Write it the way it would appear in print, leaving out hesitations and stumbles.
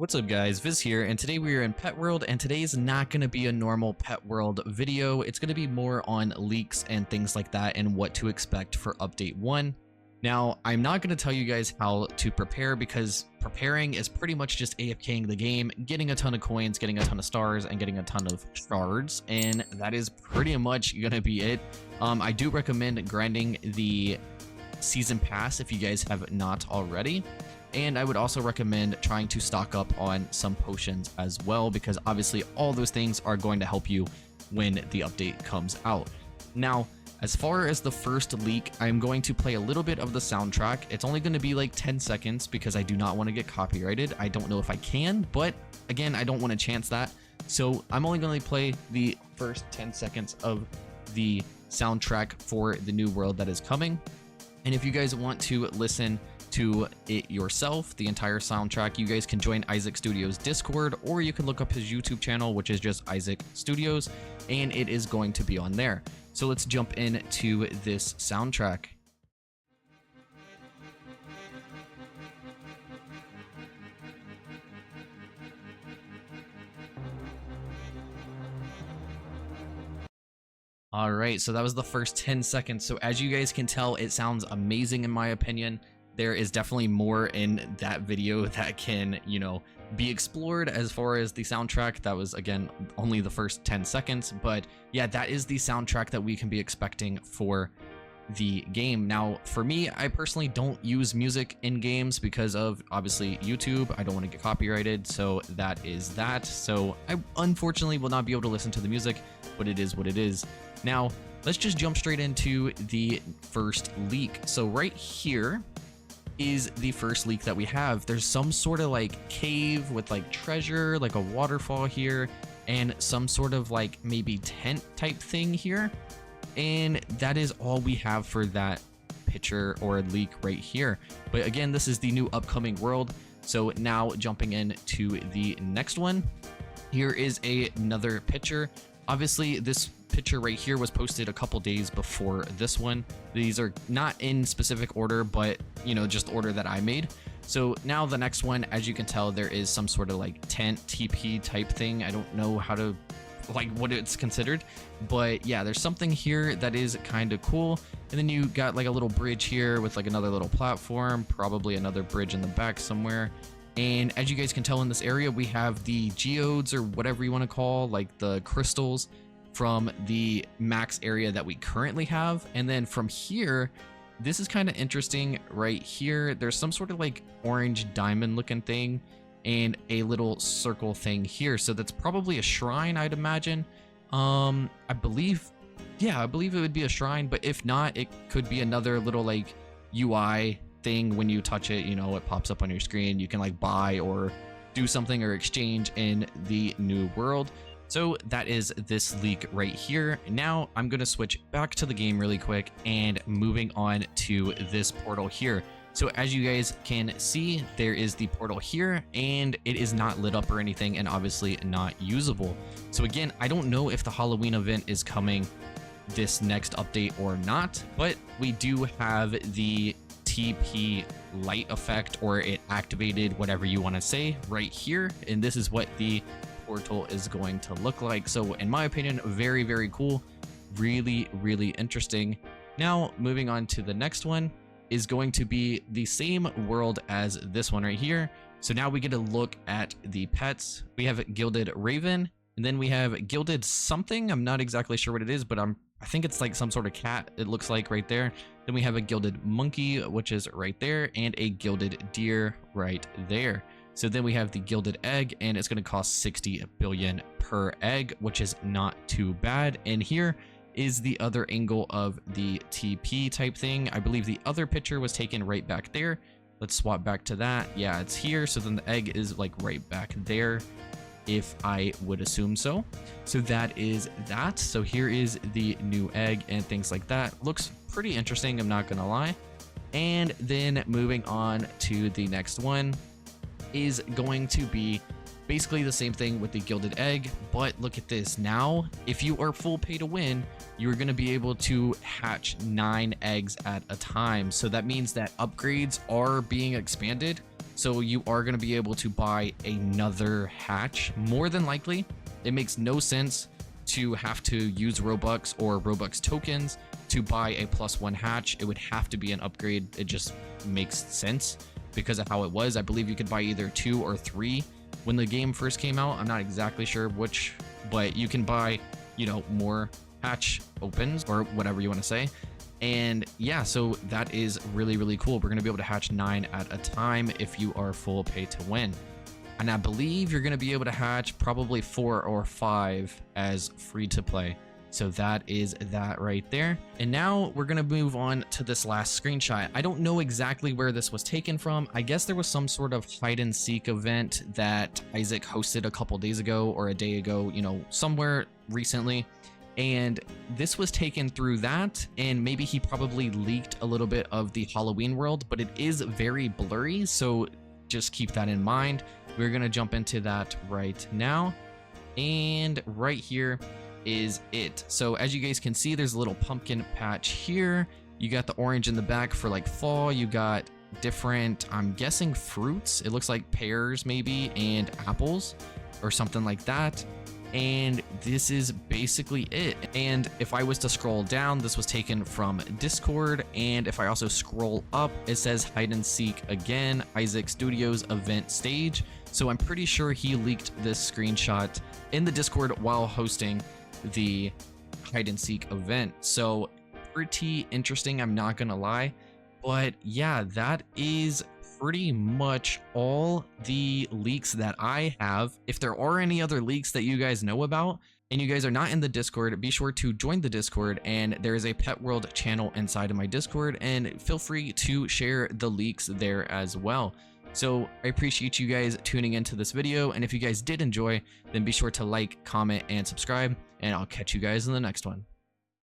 What's up guys, Viz here, and today we are in Pet World, and today is not going to be a normal Pet World video. It's going to be more on leaks and things like that and what to expect for Update 1. Now, I'm not going to tell you guys how to prepare because preparing is pretty much just AFKing the game, getting a ton of coins, getting a ton of stars, and getting a ton of shards, and that is pretty much going to be it. I do recommend grinding the Season Pass if you guys have not already. And I would also recommend trying to stock up on some potions as well, because obviously all those things are going to help you when the update comes out. Now, as far as the first leak, I'm going to play a little bit of the soundtrack. It's only going to be like 10 seconds because I do not want to get copyrighted. I don't know if I can, but again, I don't want to chance that. So I'm only going to play the first 10 seconds of the soundtrack for the new world that is coming. And if you guys want to listen to it yourself, the entire soundtrack, you guys can join Isaac Studios Discord, or you can look up his YouTube channel, which is just Isaac Studios, and it is going to be on there. So let's jump into this soundtrack. All right, so that was the first 10 seconds. So as you guys can tell, it sounds amazing in my opinion. There is definitely more in that video that can, be explored as far as the soundtrack. That was, again, only the first 10 seconds. But yeah, that is the soundtrack that we can be expecting for the game. Now, for me, I personally don't use music in games because of, obviously, YouTube. I don't want to get copyrighted, so that is that. So I unfortunately will not be able to listen to the music, but it is what it is. Now, let's just jump straight into the first leak. So right here is the first leak that we have. There's some sort of like cave with like treasure, like a waterfall here, and some sort of like maybe tent type thing here. And that is all we have for that picture or leak right here. But again, this is the new upcoming world. So now jumping into the next one, here is another picture. Obviously, this picture right here was posted a couple days before this one. These are not in specific order, but just order that I made. So now the next one, as you can tell, there is some sort of like tent TP type thing. I don't know how to what it's considered, but yeah, there's something here that is kind of cool. And then you got like a little bridge here with like another little platform, probably another bridge in the back somewhere. And as you guys can tell in this area, we have the geodes, or whatever you want to call, like the crystals from the max area that we currently have. And then from here, this is kind of interesting right here. There's some sort of like orange diamond looking thing and a little circle thing here. So that's probably a shrine, I'd imagine. I believe it would be a shrine, but if not, it could be another little like UI thing. When you touch it, it pops up on your screen. You can like buy or do something or exchange in the new world. So that is this leak right here. Now I'm going to switch back to the game really quick and moving on to this portal here. So as you guys can see, there is the portal here, and it is not lit up or anything, and obviously not usable. So again, I don't know if the Halloween event is coming this next update or not, but we do have the TP light effect, or it activated, whatever you want to say, right here. And this is what the portal is going to look like. So in my opinion, very, very cool. Really, really interesting. Now, moving on to the next one is going to be the same world as this one right here. So now we get a look at the pets. We have Gilded Raven, and then we have Gilded something. I'm not exactly sure what it is, but I think it's like some sort of cat, it looks like right there. Then we have a Gilded Monkey, which is right there, and a Gilded Deer right there. So then we have the Gilded Egg, and it's going to cost 60 billion per egg, which is not too bad. And here is the other angle of the TP type thing. I believe the other picture was taken right back there. Let's swap back to that. Yeah, it's here. So then the egg is like right back there, if I would assume so. So that is that. So here is the new egg and things like that. Looks pretty interesting, I'm not gonna lie. And then moving on to the next one is going to be basically the same thing with the Gilded Egg, but look at this. Now, if you are full pay to win, you're going to be able to hatch 9 eggs at a time. So that means that upgrades are being expanded. So you are going to be able to buy another hatch. More than likely, it makes no sense to have to use Robux or Robux tokens to buy a +1 hatch. It would have to be an upgrade. It just makes sense because of how it was. I believe you could buy either 2 or 3 when the game first came out. I'm not exactly sure which, but you can buy, you know, more hatch opens or whatever you want to say. And yeah, so that is really, really cool. We're going to be able to hatch 9 at a time if you are full pay to win. And I believe you're going to be able to hatch probably 4 or 5 as free to play. So that is that right there. And now we're going to move on to this last screenshot. I don't know exactly where this was taken from. I guess there was some sort of hide and seek event that Isaac hosted a couple days ago or a day ago, you know, somewhere recently. And this was taken through that, and maybe he probably leaked a little bit of the Halloween world, but it is very blurry, so just keep that in mind. We're going to jump into that right now. And right here is it. So as you guys can see, there's a little pumpkin patch here. You got the orange in the back for like fall. You got different, I'm guessing, fruits. It looks like pears maybe and apples or something like that. And this is basically it. And if I was to scroll down, this was taken from Discord. And if I also scroll up, it says hide and seek again, Isaac Studios event stage. So I'm pretty sure he leaked this screenshot in the Discord while hosting the hide and seek event. So pretty interesting, I'm not gonna lie. But yeah, that is pretty much all the leaks that I have. If there are any other leaks that you guys know about and you guys are not in the Discord, be sure to join the Discord, and there is a Pet World channel inside of my Discord, and feel free to share the leaks there as well. So I appreciate you guys tuning into this video, and if you guys did enjoy, then be sure to like, comment, and subscribe, and I'll catch you guys in the next one.